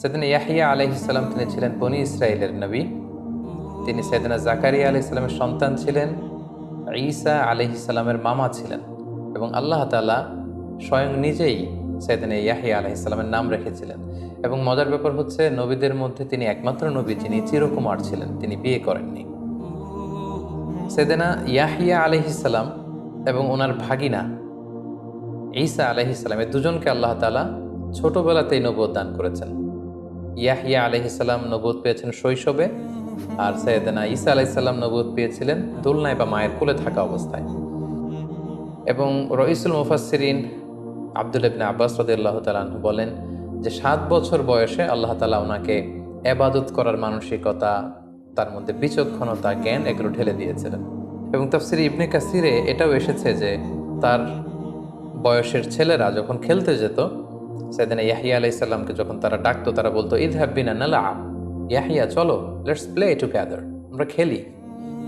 সাইয়েদনা ইয়াহিয়া আলাইহিস সালাম তিনি ছিলেন বনি ইসরাইলের নবী। তিনি সাইয়েদনা জাকারিয়া আলাইহিস সালামের সন্তান ছিলেন, ঈসা আলাইহিস সালামের মামা ছিলেন এবং আল্লাহ তাআলা স্বয়ং নিজেই সাইয়েদনা ইয়াহিয়া আলাইহিস সালামের নাম রেখেছিলেন। এবং মজার ব্যাপার হচ্ছে, নবীদের মধ্যে তিনি একমাত্র নবী যিনি চিরকুমার ছিলেন, তিনি বিয়ে করেননি। সাইয়েদনা ইয়াহিয়া আলাইহিস সালাম এবং ওনার ভাগিনা ঈসা আলাইহিস সালাম এই দুজনকে আল্লাহ তাআলা ছোটবেলাতেই নবুয়ত দান করেছেন। ইয়াহিয়া আলাইহিস সালাম নবুয়ত পেয়েছেন শৈশবে, আর সাইয়েদনা ঈসা আলাইহিস সালাম নবুয়ত পেয়েছিলেন দোলনায় বা মায়ের কোলে থাকা অবস্থায়। এবং রইসুল মুফাসসিরিন আব্দুল্লাহ ইবনে আব্বাস রাদিয়াল্লাহু তাআলা আনহু বলেন যে ৭ বছর বয়সে আল্লাহ তাআলা ওনাকে ইবাদত করার মানসিকতা, তার মধ্যে বিচক্ষণতা, জ্ঞান এগুলো ঢেলে দিয়েছিলেন। এবং তাফসিরে ইবনে কাসিরে এটাও এসেছে যে তার বয়সের ছেলেরা যখন খেলতে যেত, সাইয়েদনা ইয়াহিয়া আলাইহিস সালামকে যখন তারা ডাকতো, তারা বলতো ইযহাব বিনা নালআব, ইয়াহিয়া চলো, লেটস প্লে টুগেদার, আমরা খেলি।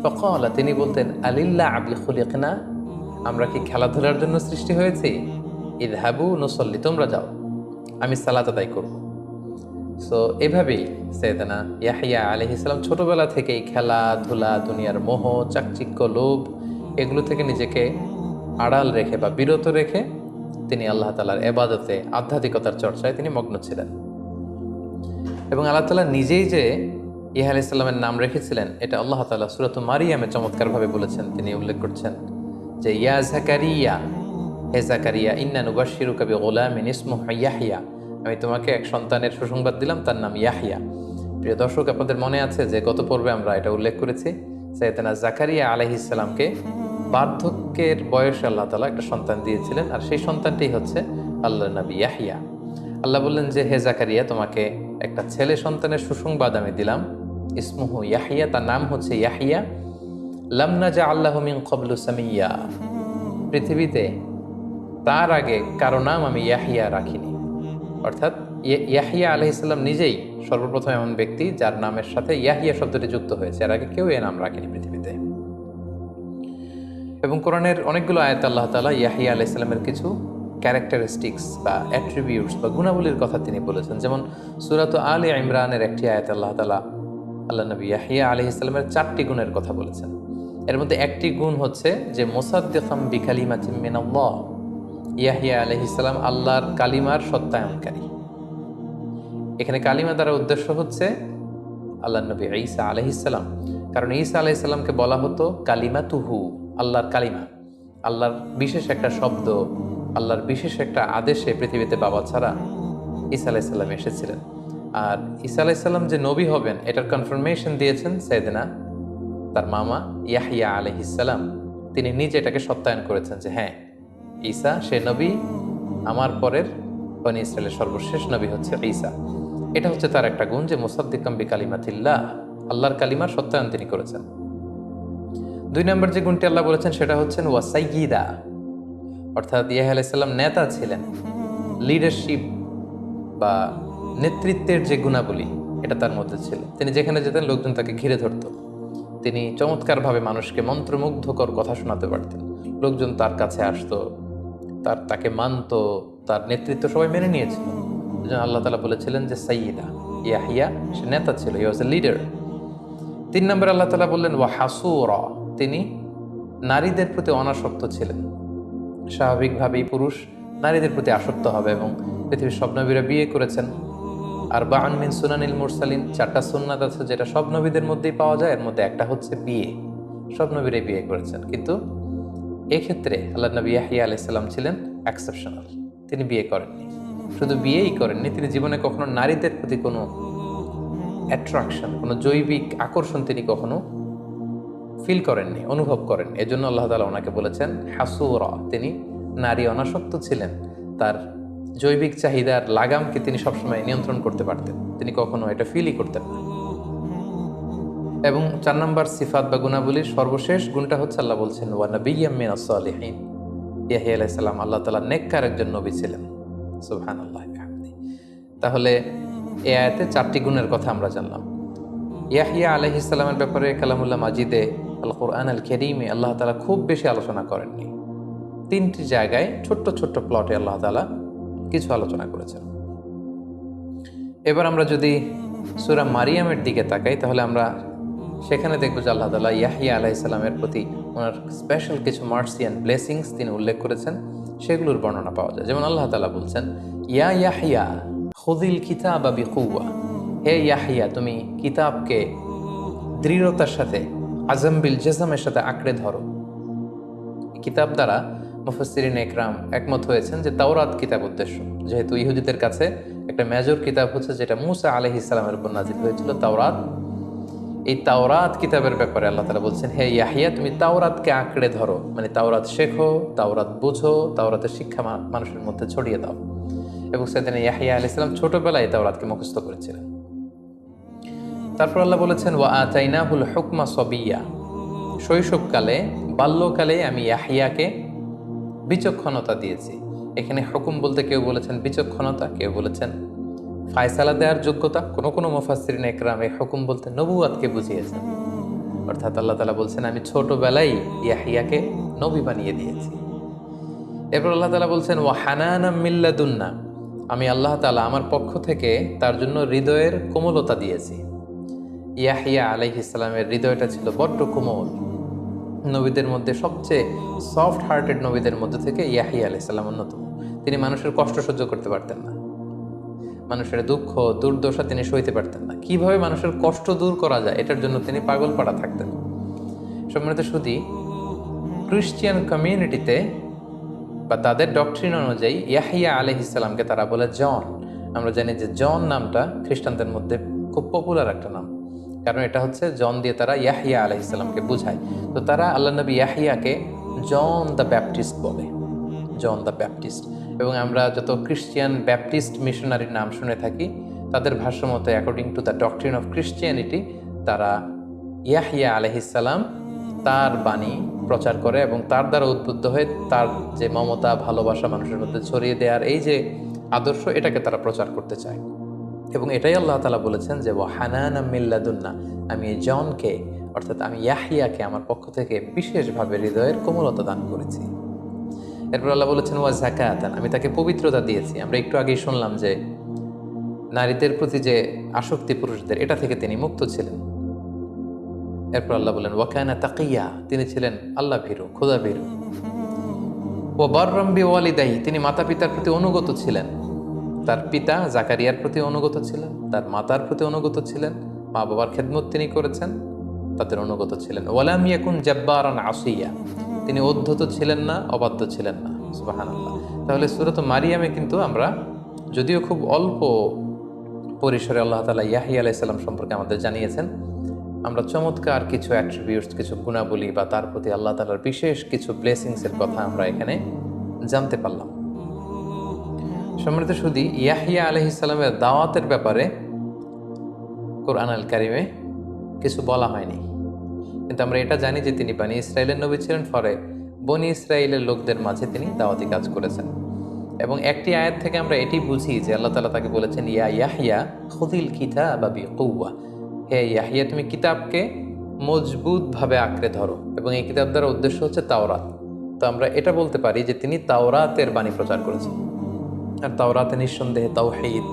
ফাকালা, তিনি বলতেন আলিল্লাহি খুলিকনা, আমরা কি খেলাধুলার জন্য সৃষ্টি হয়েছি? ইযহাবু নুসাল্লি, তোমরা যাও, আমি সালাত আদায় করব। সো এভাবেই সাইয়েদনা ইয়াহিয়া আলাইহিস সালাম ছোটবেলা থেকেই খেলাধুলা, দুনিয়ার মোহ, চাকচিক্য, লোভ এগুলো থেকে নিজেকে আড়াল রেখে বা বিরত রেখে তিনি আল্লাহ তাআলার ইবাদতে, আধ্যাত্মিকতার চর্চায় তিনি মগ্ন ছিলেন। এবং আল্লাহ তাআলা নিজেই যে ইয়াহিয়া আলাইহিস সালামের নাম রেখেছিলেন, এটা আল্লাহ তাআলা সূরাত মারিয়ামে চমৎকারভাবে বলেছেন। তিনি উল্লেখ করছেন যে ইয়া যাকারিয়া, হে যাকারিয়া, ইন্না নুবাশশিরুকা বিগুলামিন ইসমুহু ইয়াহইয়া, আমি তোমাকে এক সন্তানের সুসংবাদ দিলাম, তার নাম ইয়াহইয়া। প্রিয় দর্শক, আপনাদের মনে আছে যে গত পর্বে আমরা এটা উল্লেখ করেছি, সাইয়েদনা জাকারিয়া আলাইহিস সালামকে বার্ধক্যের বয়সে আল্লাহ তাআলা একটা সন্তান দিয়েছিলেন, আর সেই সন্তানটি হচ্ছে আল্লাহর নবী ইয়াহইয়া। আল্লাহ বললেন যে হে জাকারিয়া, তোমাকে একটা ছেলে সন্তানের সুসংবাদ আমি দিলাম, ইসমুহু ইয়াহইয়া, তার নাম হচ্ছে ইয়াহইয়া। লাম নাজআল লাহু মিন ক্বাবলু সামিয়্যা, পৃথিবীতে তার আগে কারো নাম আমি ইয়াহইয়া রাখিনি। অর্থাৎ ইয়াহইয়া আলাইহিস সালাম নিজেই সর্বপ্রথম এমন ব্যক্তি যার নামের সাথে ইয়াহইয়া শব্দটি যুক্ত হয়েছে, এর আগে কেউ এ নাম রাখেনি পৃথিবীতে। এবং কোরআনের অনেকগুলো আয়াতে আল্লাহ তাআলা ইয়াহইয়া আলাইহিস সালামের কিছু ক্যারেক্টারিস্টিক্স বা অ্যাট্রিবিউটস বা গুণাবলীর কথা তিনি বলেছেন। যেমন সূরাত আলে ইমরানের একটি আয়াতে আল্লাহ তাআলা আল্লাহ নবী ইয়াহইয়া আলাইহিস সালামের 4টি গুণের কথা বলেছেন। এর মধ্যে একটি গুণ হচ্ছে যে মুসাদ্দিকাম বিকালিমাতিন মিনাল্লাহ, ইয়াহইয়া আলাইহিস সালাম আল্লাহর কালিমার সত্যায়নকারী। এখানে কালিমা দ্বারা উদ্দেশ্য হচ্ছে আল্লাহ নবী ঈসা আলাইহিস সালাম, কারণ ঈসা আলাইহিস সালামকে বলা হতো কালিমাতুহু, আল্লাহর কালিমা, আল্লাহর বিশেষ একটা শব্দ, আল্লাহর বিশেষ একটা আদেশে পৃথিবীতে বাবা ছাড়া ঈসা আলাইহিস সালাম এসেছিলেন। আর ঈসা আলাইহিস সালাম যে নবী হবেন এটার কনফার্মেশন দিয়েছেন সাইয়েদনা তার মামা ইয়াহইয়া আলাইহিস সালাম। তিনি নিজে এটাকে সত্যায়ন করেছেন যে হ্যাঁ, ঈসা সে নবী, আমার পরের বনি ইসরাইলের সর্বশেষ নবী হচ্ছে ঈসা। এটা হচ্ছে তার একটা গুণ যে মুসাদ্দিকাম বিকালিমাতিল্লাহ, আল্লাহর কালিমার সত্যায়ন তিনি করেছেন। 2 নম্বর যে গুণটি আল্লাহ বলেছেন সেটা হচ্ছেন ওয়া সাইয়্যিদা, অর্থাৎ ইয়াহইয়া আলাইহিস সালাম নেতা ছিলেন। লিডারশিপ বা নেতৃত্বের যে গুণাবলী এটা তার মধ্যে ছিল। তিনি যেখানে যেতেন লোকজন তাকে ঘিরে ধরত। তিনি চমৎকারভাবে মানুষকে মন্ত্রমুগ্ধকর কথা শোনাতে পারতেন। লোকজন তার কাছে আসতো, তাকে মানতো, তার নেতৃত্ব সবাই মেনে নিয়েছিল। এজন্য আল্লাহ তাআলা বলেছিলেন যে সাইয়্যিদা, ইয়াহইয়া সে নেতা ছিল, হি ওয়াজ এ লিডার। 3 নম্বরে আল্লাহ তাআলা বললেন ওয়া হাসুরা, তিনি নারীদের প্রতি অনাসক্ত ছিলেন। স্বাভাবিকভাবেই পুরুষ নারীদের প্রতি আসক্ত হবে এবং পৃথিবীর সব নবীরা বিয়ে করেছেন। আর বা'আন মিন সুনানিল মুরসালিন, 4টা সুন্নাত আছে যেটা সব নবীদের মধ্যেই পাওয়া যায়, এর মধ্যে একটা হচ্ছে বিয়ে। সব নবীরাই বিয়ে করেছেন, কিন্তু এক্ষেত্রে আল্লাহ নবী ইয়াহইয়া আলাইহিস সালাম ছিলেন এক্সেপশনাল। তিনি বিয়ে করেননি। শুধু বিয়েই করেননি, তিনি জীবনে কখনো নারীদের প্রতি কোনো অ্যাট্রাকশন, কোনো জৈবিক আকর্ষণ তিনি কখনো ফিল করেননি, অনুভব করেননি। এজন্য আল্লাহ তাআলা ওনাকে বলেছেন হাসুরা, তিনি নারী অনাসক্ত ছিলেন। তার জৈবিক চাহিদার লাগামকে তিনি সবসময় নিয়ন্ত্রণ করতে পারতেন, তিনি কখনো এটা ফিলই করতেন না। এবং 4 নম্বর সিফাত বা গুণাবলীর সর্বশেষ গুণটা হচ্ছে আল্লাহ বলছেন ওয়া নাবিয়্যাম মিনাস সালিহিন, ইয়াহইয়া আলাইহিস সালাম আল্লাহ তাআলার নেককার একজন নবী ছিলেন। সুবহানাল্লাহি ওয়া বিহামদিহি। তাহলে এই আয়াতে 4টি গুণের কথা আমরা জানলাম। ইয়াহইয়া আলাইহিস সালামের ব্যাপারে কালামুল্লাহ মাজিদে আল কোরআন আল কারীমে আল্লাহ তাআলা খুব বেশি আলোচনা করেননি। 3টি জায়গায় ছোট্ট ছোট্ট প্লটে আল্লাহ তাআলা কিছু আলোচনা করেছেন। এবার আমরা যদি সূরা মারিয়ামের দিকে তাকাই তাহলে আমরা সেখানে দেখব যে আল্লাহ তাআলা ইয়াহইয়া আলাইহিস সালামের প্রতি ওনার স্পেশাল কিছু মার্সি অ্যান্ড ব্লেসিংস তিনি উল্লেখ করেছেন, সেগুলোর বর্ণনা পাওয়া যায়। যেমন আল্লাহ তাআলা বলছেন, ইয়া ইয়াহইয়া খুযিল কিতাবা বিকুওয়া, হে ইয়াহইয়া তুমি কিতাবকে দৃঢ়তার সাথে, আজম বিল জাজমের সাথে আঁকড়ে ধরো। কিতাব দ্বারা মুফাসসিরিন একরাম একমত হয়েছেন যে তাওরাত কিতাব উদ্দেশ্য, যেহেতু ইহুদিদের কাছে একটা মেজর কিতাব হচ্ছে যেটা মূসা আলাইহিস সালামের উপর নাজিল হয়েছিল, তাওরাত। এই তাওরাত কিতাবের ব্যাপারে আল্লাহ তাআলা বলছেন, হে ইয়াহইয়া তুমি তাওরাতকে আঁকড়ে ধরো, মানে তাওরাত শেখো, তাওরাত বুঝো, তাওরাতের শিক্ষা মানুষের মধ্যে ছড়িয়ে দাও। এবং সেদিন ইয়াহইয়া আলাইহিস সালাম ছোটবেলায় তাওরাতকে মুখস্থ করেছিলেন। তারপর আল্লাহ বলেছেন, ওয়া আতাইনাহুল হুকমা সাবিয়্যা, শৈশবকালে বাল্যকালে আমি ইয়াহইয়াকে বিচক্ষণতা দিয়েছি। এখানে হুকুম বলতে কেউ বলেছেন বিচক্ষণতা, কেউ বলেছেন ফায়সালা দেওয়ার যোগ্যতা। কোনো কোনো মুফাসসিরিন একরাম এই হুকুম বলতে নবুয়াতকে বুঝিয়েছেন, অর্থাৎ আল্লাহ তাআলা বলছেন আমি ছোটবেলায় ইয়াহইয়াকে নবী বানিয়ে দিয়েছি। এরপর আল্লাহ তাআলা বলছেন, ওয়া হানানাম মিন লাদুন্না, আমি আল্লাহ তাআলা আমার পক্ষ থেকে তার জন্য হৃদয়ের কোমলতা দিয়েছি। ইয়াহইয়া আলাইহিস সালামের হৃদয়টা ছিল বড্ড কোমল। নবীদের মধ্যে সবচেয়ে সফট হার্টেড নবীদের মধ্যে থেকে ইয়াহইয়া আলাইহিস সালাম অন্যতম। তিনি মানুষের কষ্ট সহ্য করতে পারতেন না, মানুষের দুঃখ দুর্দশা তিনি সইতে পারতেন না। কিভাবে মানুষের কষ্ট দূর করা যায় এটার জন্য তিনি পাগল পাড়া থাকতেন। সম্মানিত শুধু ক্রিশ্চিয়ান কমিউনিটিতে বা তাদের ডক্ট্রিন অনুযায়ী ইয়াহইয়া আলাইহিস সালামকে তারা বলে জন। আমরা জানি যে জন নামটা খ্রিস্টানদের মধ্যে খুব পপুলার একটা নাম, কারণ এটা হচ্ছে জন দিয়ে তারা ইয়াহইয়া আলাইহিস সালামকে বোঝায়। তো তারা আল্লাহ নবী ইয়াহইয়াকে জন দ্য ব্যাপটিস্ট বলে, জন দ্য ব্যাপটিস্ট। এবং আমরা যত ক্রিশ্চিয়ান ব্যাপটিস্ট মিশনারির নাম শুনে থাকি, তাদের ভাষ্য মতে according to the doctrine of Christianity, তারা ইয়াহইয়া আলাইহিস সালাম তার বাণী প্রচার করে এবং তার দ্বারা উদ্বুদ্ধ হয়ে তার যে মমতা ভালোবাসা মানুষের মধ্যে ছড়িয়ে দেওয়ার এই যে আদর্শ, এটাকে তারা প্রচার করতে চায়। এবং এটাই আল্লাহ তাআলা বলেছেন যে ওয়া হানানাম মিন লাদুন্না, আমি এই জনকে অর্থাৎ আমি ইয়াহইয়াকে আমার পক্ষ থেকে বিশেষভাবে হৃদয়ের কোমলতা দান করেছি। এরপর আল্লাহ বলেছেন ওয়া যাকাতান, আমি তাকে পবিত্রতা দিয়েছি। আমরা একটু আগেই শুনলাম যে নারীদের প্রতি যে আসক্তি পুরুষদের, এটা থেকে তিনি মুক্ত ছিলেন। এরপর আল্লাহ বলেন ওয়া কানা তাকিয়া, তিনি ছিলেন আল্লাহ ভীরু, খোদা ভীরু। ওয়া বাররাম বিওয়ালিদাইহি, তিনি মাতা পিতার প্রতি অনুগত ছিলেন। তার পিতা জাকারিয়ার প্রতি অনুগত ছিলেন, তার মাতার প্রতি অনুগত ছিলেন, মা বাবার খেদমত তিনি করেছেন, তাদের অনুগত ছিলেন। ওয়ালাম ইয়াকুন জাব্বারান আসিয়া, তিনি অধ্যত ছিলেন না, অবাধ্য ছিলেন না। সুবহানাল্লাহ। তাহলে সূরাত মারিয়ামে কিন্তু আমরা যদিও খুব অল্প পরিসরে আল্লাহ তাআলা ইয়াহইয়া আলাইহিস সালাম সম্পর্কে আমাদের জানিয়েছেন, আমরা চমৎকার কিছু অ্যাট্রিবিউটস, কিছু গুণাবলী বা তার প্রতি আল্লাহ তাআলার বিশেষ কিছু ব্লেসিংসের কথা আমরা এখানে জানতে পারলাম। সম্মানিত শুধু ইয়াহইয়া আলাইহিস সালামের দাওয়াতের ব্যাপারে কোরআন আল কারিমে কিছু বলা হয়নি, কিন্তু আমরা এটা জানি যে তিনি বনী ইসরাইলের নবী ছিলেন, ফলে বনী ইসরাইলের লোকদের মাঝে তিনি দাওয়াতি কাজ করেছেন। এবং একটি আয়াত থেকে আমরা এটি বুঝি যে আল্লাহ তাআলা তাকে বলেছেন ইয়া ইয়াহইয়া খুযিল কিতাবা বিকুওয়া, হে ইয়াহইয়া তুমি কিতাবকে মজবুতভাবে আঁকড়ে ধরো। এবং এই কিতাব দ্বারা উদ্দেশ্য হচ্ছে তাওরাত। তো আমরা এটা বলতে পারি যে তিনি তাওরাতের বাণী প্রচার করেছেন। আর তাওরাতে নিঃসন্দেহে তাওহীদ,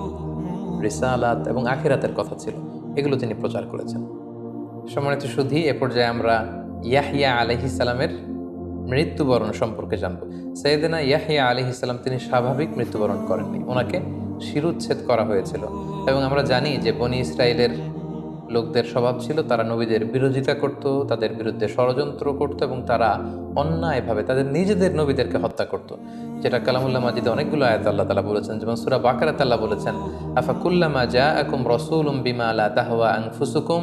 রিসালাত এবং আখিরাতের কথা ছিল, এগুলো তিনি প্রচার করেছেন। সম্মানিত শুধু এ পর্যায়ে আমরা ইয়াহইয়া আলাইহিস সালামের মৃত্যুবরণ সম্পর্কে জানব। সাইয়েদনা ইয়াহইয়া আলাইহিস সালাম তিনি স্বাভাবিক মৃত্যুবরণ করেননি, ওনাকে শিরুচ্ছেদ করা হয়েছিল। এবং আমরা জানি যে বনী ইসরায়েলের লোকদের স্বভাব ছিল তারা নবীদের বিরোধিতা করত, তাদের বিরুদ্ধে ষড়যন্ত্র করত এবং তারা অন্যায়ভাবে তাদের নিজেদের নবীদেরকে হত্যা করত, যেটা কালামুল্লাহ মাজিদে অনেকগুলো আয়াত আল্লাহ তাআলা বলেছেন। যেমন সূরা বাকারাতে আল্লাহ বলেছেন আফা কুল্লামা জাআকুম রাসূলুম বিমা লা তাহওয়া আনফুসুকুম,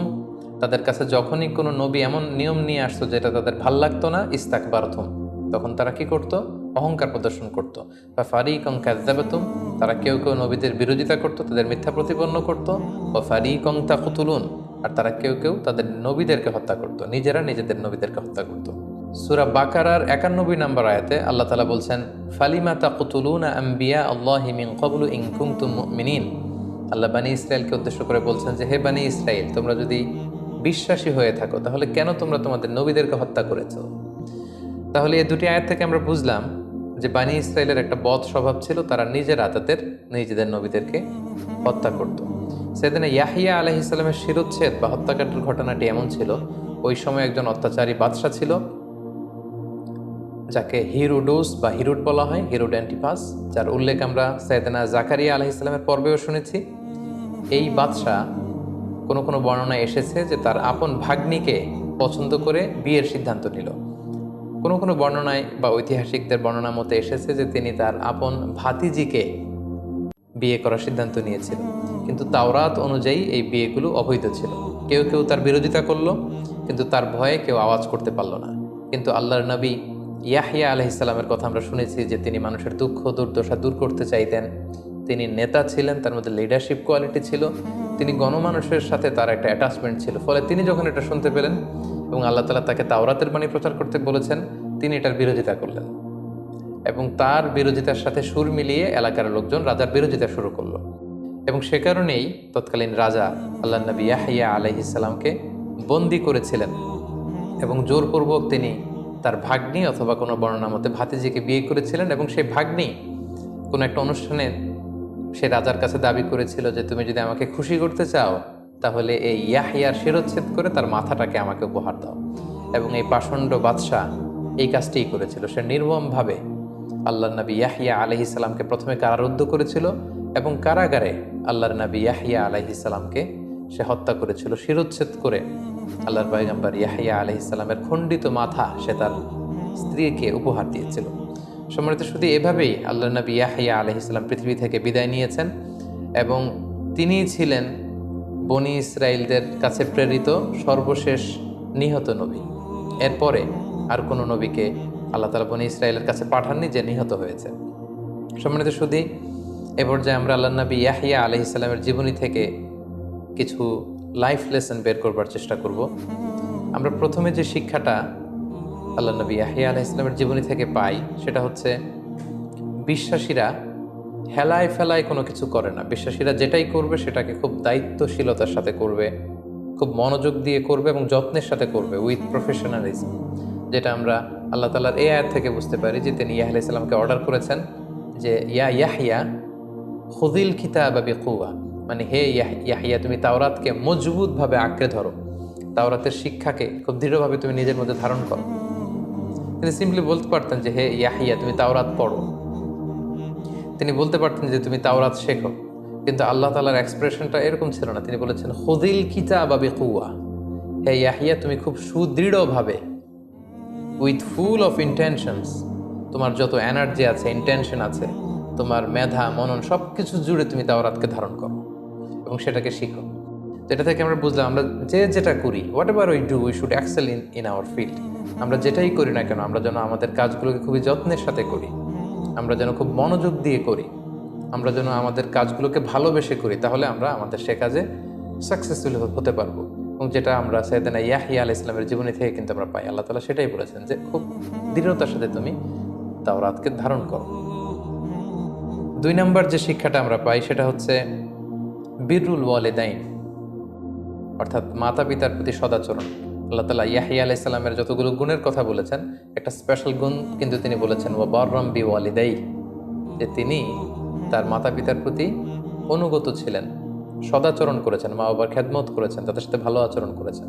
তাদের কাছে যখনই কোনো নবী এমন নিয়ম নিয়ে আসতো যেটা তাদের ভাল লাগতো না, ইস্তাকবারতুম, তখন তারা কি করত? অহংকার প্রদর্শন করত। বা ফারিকম কাযযাবাতুম, তারা কেউ কেউ নবীদের বিরোধিতা করত, তাদের মিথ্যা প্রতিপন্ন করত। ও ফারিকম তাকতুলুন, আর তারা কেউ কেউ তাদের নবীদেরকে হত্যা করত, নিজেরা নিজেদের নবীদেরকে হত্যা করত। সূরা বাকারার 91 নম্বর আয়াতে আল্লাহ তাআলা বলছেন ফালিমা তাকতুলুনা আম্বিয়া আল্লাহি মিন ক্বাবলু ইন কুনতুম মুমিনিন। আল্লাহ বনী ইসরাইলকে উদ্দেশ্য করে বলছেন যে হে বনী ইসরাইল, তোমরা যদি বিশ্বাসী হয়ে থাকো তাহলে কেন তোমরা তোমাদের নবীদেরকে হত্যা করেছো? তাহলে এই দুটি আয়াত থেকে আমরা বুঝলাম যে বনী ইসরাইলের একটা বদ স্বভাব ছিল, তারা নিজেরা তাদের নিজেদের নবীদেরকে হত্যা করত। সাইয়েদনা ইয়াহিয়া আলাইহিস সালামের শিরোচ্ছেদ বা হত্যাকাণ্ডের ঘটনাটি এমন ছিল, ওই সময় একজন অত্যাচারী বাদশা ছিল যাকে হিরোডোস বা হিরোড বলা হয়, হিরোড অ্যান্টিপাস, যার উল্লেখ আমরা সাইয়েদনা জাকারিয়া আলাইহিস সালামের পর্বেও শুনেছি। এই বাদশা কোনো কোনো বর্ণনায় এসেছে যে তার আপন ভাগ্নিকে পছন্দ করে বিয়ের সিদ্ধান্ত নিল। কোনো কোনো বর্ণনায় বা ঐতিহাসিকদের বর্ণনা মতে এসেছে যে তিনি তার আপন ভাতিজিকে বিয়ে করার সিদ্ধান্ত নিয়েছিল, কিন্তু তাওরাত অনুযায়ী এই বিয়েগুলো অবৈধ ছিল। কেউ কেউ তার বিরোধিতা করলো, কিন্তু তার ভয়ে কেউ আওয়াজ করতে পারল না। কিন্তু আল্লাহর নবী ইয়াহিয়া আলাইহিস সালামের কথা আমরা শুনেছি যে তিনি মানুষের দুঃখ দুর্দশা দূর করতে চাইতেন, তিনি নেতা ছিলেন, তার মধ্যে লিডারশিপ কোয়ালিটি ছিল, তিনি গণমানুষের সাথে তার একটা অ্যাটাচমেন্ট ছিল। ফলে তিনি যখন এটা শুনতে পেলেন এবং আল্লাহ তাআলা তাকে তাওরাতের বাণী প্রচার করতে বলেছেন, তিনি এটার বিরোধিতা করলেন এবং তার বিরোধিতার সাথে সুর মিলিয়ে এলাকার লোকজন রাজার বিরোধিতা শুরু করলো। এবং সে কারণেই তৎকালীন রাজা আল্লাহ নবী ইয়াহিয়া আলাইহিস সালামকে বন্দী করেছিলেন এবং জোরপূর্বক তিনি তার ভাগ্নি অথবা কোনো বর্ণনা মতে ভাতিজিকে বিয়ে করেছিলেন। এবং সেই ভাগ্নি কোনো একটা অনুষ্ঠানে সে রাজার কাছে দাবি করেছিল যে তুমি যদি আমাকে খুশি করতে চাও তাহলে এই ইয়াহিয়ার শিরোচ্ছেদ করে তার মাথাটাকে আমাকে উপহার দাও। এবং এই পাষণ্ড বাদশাহ এই কাজটিই করেছিল। সে নির্মমভাবে আল্লাহর নবী ইয়াহিয়া আলাইহিস সালামকে প্রথমে কারারুদ্ধ করেছিল এবং কারাগারে আল্লাহর নবী ইয়াহিয়া আলাইহিস সালামকে সে হত্যা করেছিল। শিরোচ্ছেদ করে আল্লাহর পয়গম্বর ইয়াহিয়া আলাইহিস সালামের খণ্ডিত মাথা সে তার স্ত্রীকে উপহার দিয়েছিল। সম্মানিত শুধু এভাবেই আল্লাহর নবী ইয়াহিয়া আলাইহিস সালাম পৃথিবী থেকে বিদায় নিয়েছেন এবং তিনিই ছিলেন বনি ইসরাইলদের কাছে প্রেরিত সর্বশেষ নিহত নবী। এরপরে আর কোনো নবীকে আল্লাহ তাআলা বনি ইসরাইলের কাছে পাঠাননি যে নিহত হয়েছে। সম্মানিত শুধু এ পর্যায়ে আমরা আল্লাহর নবী ইয়াহিয়া আলাইহিস সালামের জীবনী থেকে কিছু লাইফ লেসন বের করবার চেষ্টা করব। আমরা প্রথমে যে শিক্ষাটা আল্লাহর নবী ইয়াহিয়া আলাইহিস সালামের জীবনী থেকে পাই সেটা হচ্ছে বিশ্বাসীরা হেলায় ফেলায় কোনো কিছু করে না। বিশ্বাসীরা যেটাই করবে সেটাকে খুব দায়িত্বশীলতার সাথে করবে, খুব মনোযোগ দিয়ে করবে এবং যত্নের সাথে করবে, উইথ প্রফেশনালিজম। যেটা আমরা আল্লাহ তাআলার এই আয়াত থেকে বুঝতে পারি যে তিনি ইয়াহিয়া আলাইহিস সালামকে অর্ডার করেছেন যে ইয়া ইয়াহিয়া খুযিল কিতাবা বিকুওয়া, মানে হে ইয়াহিয়া তুমি তাওরাতকে মজবুতভাবে আঁকড়ে ধরো, তাওরাতের শিক্ষাকে খুব দৃঢ়ভাবে তুমি নিজের মধ্যে ধারণ করো। তিনি সিম্পলি বলতে পারতেন যে হে ইয়াহিয়া তুমি তাওরাত পড়ো, তিনি বলতে পারতেন যে তুমি তাওরাত শেখো, কিন্তু আল্লাহ তাআলার এক্সপ্রেশনটা এরকম ছিল না। তিনি বলেছেন খুযিল কিতাবা বিকুওয়া, হে ইয়াহিয়া তুমি খুব সুদৃঢ়ভাবে, উইথ ফুল অফ ইন্টেনশনস, তোমার যত এনার্জি আছে, ইন্টেনশন আছে, তোমার মেধা মনন সব কিছু জুড়ে তুমি তাওরাতকে ধারণ করো এবং সেটাকে শিখো। তো এটা থেকে আমরা বুঝলাম আমরা যে যেটা করি, whatever we do, we should excel in our field. আমরা যেটাই করি না কেন আমরা যেন আমাদের কাজগুলোকে খুবই যত্নের সাথে করি, আমরা যেন খুব মনোযোগ দিয়ে করি, আমরা যেন আমাদের কাজগুলোকে ভালোবেসে করি, তাহলে আমরা আমাদের সে কাজে সাকসেসফুল হতে পারবো। এবং যেটা আমরা সাইয়েদনা ইয়াহিয়া আলাইহিস সালামের জীবনী থেকে কিন্তু আমরা পাই, আল্লাহ তাআলা সেটাই বলেছেন যে খুব দৃঢ়তার সাথে তুমি তাওরাতকে ধারণ করো। 2 নম্বর যে শিক্ষাটা আমরা পাই সেটা হচ্ছে বিররুল ওয়ালিদাইন, অর্থাৎ মাতা পিতার প্রতি সদাচরণ। আল্লাহ তাআলা ইয়াহিয়া আলাইহিস সালামের যতগুলো গুণের কথা বলেছেন, একটা স্পেশাল গুণ কিন্তু তিনি বলেছেন ওয়া বাররাম বিওয়ালিদাই, যে তিনি তার মাতা পিতার প্রতি অনুগত ছিলেন, সদাচরণ করেছেন, মা বাবার খেদমত করেছেন, তাদের সাথে ভালো আচরণ করেছেন।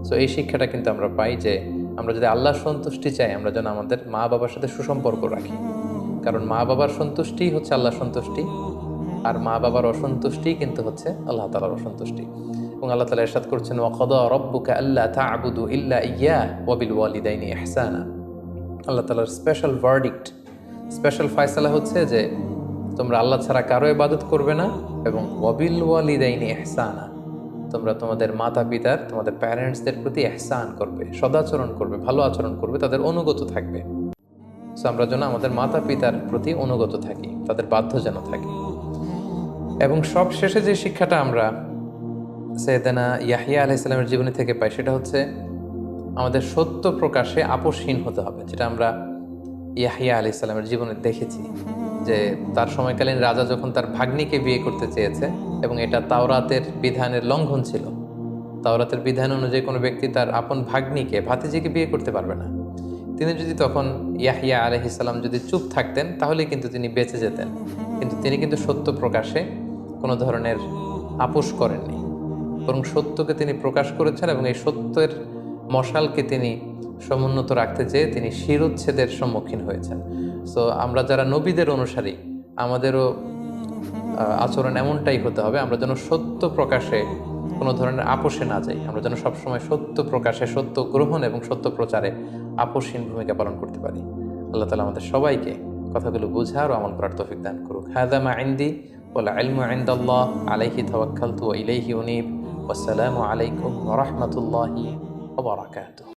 সো এই শিক্ষাটা কিন্তু আমরা পাই যে আমরা যদি আল্লাহর সন্তুষ্টি চাই আমরা যেন আমাদের মা বাবার সাথে সুসম্পর্ক রাখি, কারণ মা বাবার সন্তুষ্টি হচ্ছে আল্লাহর সন্তুষ্টি, আর মা বাবার অসন্তুষ্টি কিন্তু হচ্ছে আল্লাহ তাআলার অসন্তুষ্টি। এবং আল্লাহ তাআলা ইরশাদ করছেন ওয়া কাদা রাব্বুকা আল্লা তা'বুদু ইল্লা ইয়্যাহু ওয়া বিল ওয়ালিদাইনি ইহসানা। আল্লাহ তাআলার স্পেশাল ভার্ডিক্ট, স্পেশাল ফয়সালা হচ্ছে যে তোমরা আল্লাহ ছাড়া কারো ইবাদত করবে না এবং ওয়া বিল ওয়ালিদাইনি ইহসানা, তোমরা তোমাদের মাতা পিতার, তোমাদের প্যারেন্টসদের প্রতি ইহসান করবে, সদাচরণ করবে, ভালো আচরণ করবে, তাদের অনুগত থাকবে। সো আমরা যেন আমাদের মাতা পিতার প্রতি অনুগত থাকি, তাদের বাধ্য যেন থাকি। এবং সব শেষে যে শিক্ষাটা আমরা সাইয়েদনা ইয়াহিয়া আলাইহিস সালামের জীবনী থেকে পাই সেটা হচ্ছে আমাদের সত্য প্রকাশে আপোষহীন হতে হবে, যেটা আমরা ইয়াহিয়া আলাইহিস সালামের জীবনে দেখেছি যে তার সময়কালীন রাজা যখন তার ভাগ্নিকে বিয়ে করতে চেয়েছে এবং এটা তাওরাতের বিধানের লঙ্ঘন ছিল। তাওরাতের বিধান অনুযায়ী কোনো ব্যক্তি তার আপন ভাগ্নিকে, ভাতিজিকে বিয়ে করতে পারবে না। তিনি যদি তখন ইয়াহিয়া আলাইহিস সালাম যদি চুপ থাকতেন তাহলে কিন্তু তিনি বেঁচে যেতেন, কিন্তু তিনি কিন্তু সত্য প্রকাশে কোনো ধরনের আপোষ করেননি, বরং সত্যকে তিনি প্রকাশ করেছেন এবং এই সত্যের মশালকে তিনি সমুন্নত রাখতে চেয়ে তিনি শিরোচ্ছেদের সম্মুখীন হয়েছেন। সো আমরা যারা নবীদের অনুসারী, আমাদেরও আচরণ এমনটাই হতে হবে, আমরা যেন সত্য প্রকাশে কোনো ধরনের আপোষে না যাই। আমরা যেন সবসময় সত্য প্রকাশে, সত্য গ্রহণ এবং সত্য প্রচারে আপোষহীন ভূমিকা পালন করতে পারি। আল্লাহ তাআলা আমাদের সবাইকে কথাগুলো বোঝার ও আমল করার তৌফিক দান করুক। হাযা মা ইনদি ওয়াল ইলমু ইনদাল্লাহ আলাইহি তাওয়াক্কালতু ওয়া ইলাইহি উনীব। ওয়াসসালামু আলাইকুম ওয়া রাহমাতুল্লাহি ওয়া বারাকাতুহু।